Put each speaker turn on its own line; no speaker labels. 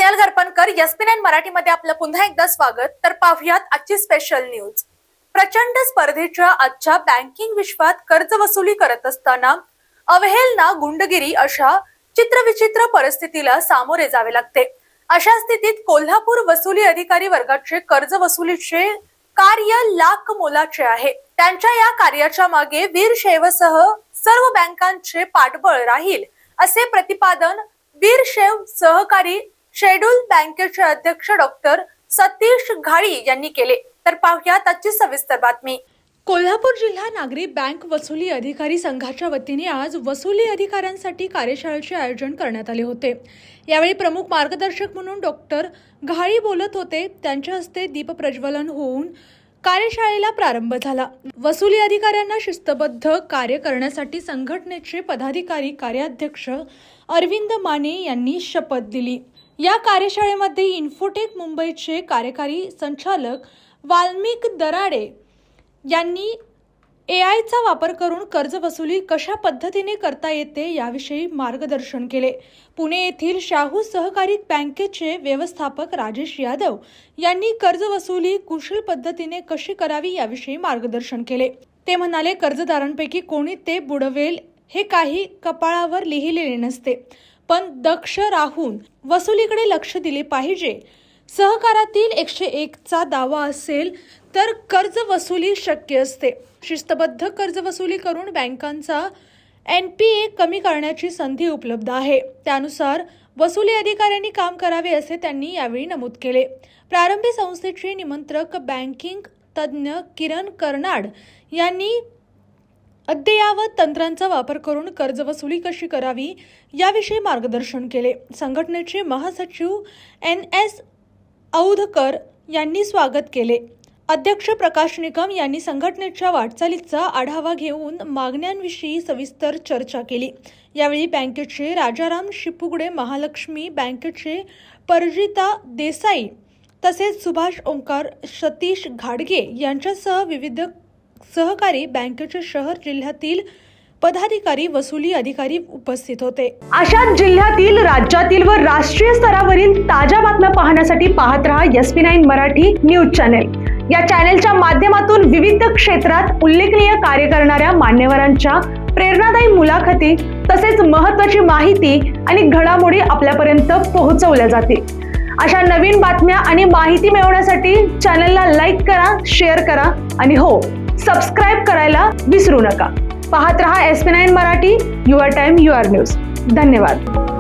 Snehal गरपणकर, SP9 मराठीमध्ये आपलं पुन्हा एकदा स्वागत. तर पाहूयात आजची स्पेशल न्यूज. प्रचंड स्पर्धेच्या आजच्या बँकिंग विश्वात कर्ज वसुली करत असताना अवहेलना, गुंडगिरी अशा चित्रविचित्र परिस्थितीला सामोरे जावे लागते. अशा स्थितीत कोल्हापूर वसुली अधिकारी वर्गाचे कर्ज वसुलीचे कार्य लाख मोलाचे आहे. त्यांच्या या कार्याच्या मागे वीरशैवसह सर्व बँकांचे पाठबळ राहील असे प्रतिपादन वीरशैव सहकारी शेड्यूल बँकेचे अध्यक्ष डॉक्टर सतीश घाडी यांनी केले. तर पाहूयात आजची सविस्तर बातमी. कोल्हापूर जिल्हा नागरी बँक वसुली अधिकारी संघाच्या वतीने आज वसुली अधिकाऱ्यांसाठी कार्यशाळेचे आयोजन करण्यात आले होते. यावेळी प्रमुख मार्गदर्शक म्हणून डॉक्टर घाडी बोलत होते. त्यांच्या हस्ते दीप प्रज्वलन होऊन कार्यशाळेला प्रारंभ झाला. वसुली अधिकाऱ्यांना शिस्तबद्ध कार्य करण्यासाठी संघटनेचे पदाधिकारी कार्याध्यक्ष अरविंद माने यांनी शपथ दिली. या कार्यशाळेमध्ये इन्फोटेक मुंबईचे कार्यकारी संचालक वाल्मिक दराडे यांनी AIचा वापर करून कर्ज वसुली कशा पद्धतीने करता येते याविषयी मार्गदर्शन केले. पुणे येथील शाहू सहकारी बँकेचे व्यवस्थापक राजेश यादव यांनी कर्ज वसुली कुशल पद्धतीने कशी करावी याविषयी मार्गदर्शन केले. ते म्हणाले, कर्जदारांपैकी कोणी ते बुडवेल हे काही कपाळावर लिहिलेले नसते, पण दक्ष राहून वसुलीकडे लक्ष दिले पाहिजे. सहकारातील 101चा दावा असेल तर कर्ज वसुली शक्य असते. शिस्तबद्ध कर्ज वसुली करून बँकांचा NPA कमी करण्याची संधी उपलब्ध आहे. त्यानुसार वसुली अधिकाऱ्यांनी काम करावे असे त्यांनी यावेळी नमूद केले. प्रारंभी संस्थेचे निमंत्रक बँकिंग तज्ज्ञ किरण कर्नाड यांनी अद्ययावत तंत्रांचा वापर करून कर्ज वसुली कशी करावी याविषयी मार्गदर्शन केले. संघटनेचे महासचिव NS औधकर यांनी स्वागत केले. अध्यक्ष प्रकाश निकम यांनी संघटनेच्या वाटचालीचा आढावा घेऊन मागण्यांविषयी सविस्तर चर्चा केली. यावेळी बँकेचे राजाराम शिपुगडे, महालक्ष्मी बँकेचे परजिता देसाई तसेच सुभाष ओंकार, सतीश घाडगे यांच्यासह विविध सहकारी बँकेचे शहर जिल्ह्यातील पदाधिकारी, वसुली अधिकारी उपस्थित होते.
अशाच जिल्ह्यातील, राज्यातील व राष्ट्रीय स्तरावरील ताज्या बातम्या पाहण्यासाठी पाहत रहा SP9 मराठी न्यूज चॅनेल. या चॅनेलच्या माध्यमातून विविध क्षेत्रात उल्लेखनीय कार्य करणाऱ्या मान्यवरांच्या प्रेरणादायी मुलाखती तसेच महत्त्वाची माहिती आणि घडामोडी आपल्यापर्यंत पोहोचवल्या जातील. अशा नवीन बातम्या आणि माहिती मिळवण्यासाठी चॅनेलला लाईक करा, शेअर करा आणि हो, सबस्क्राईब करायला विसरू नका. पाहत रहा SP9 Marathi, your time your news. धन्यवाद.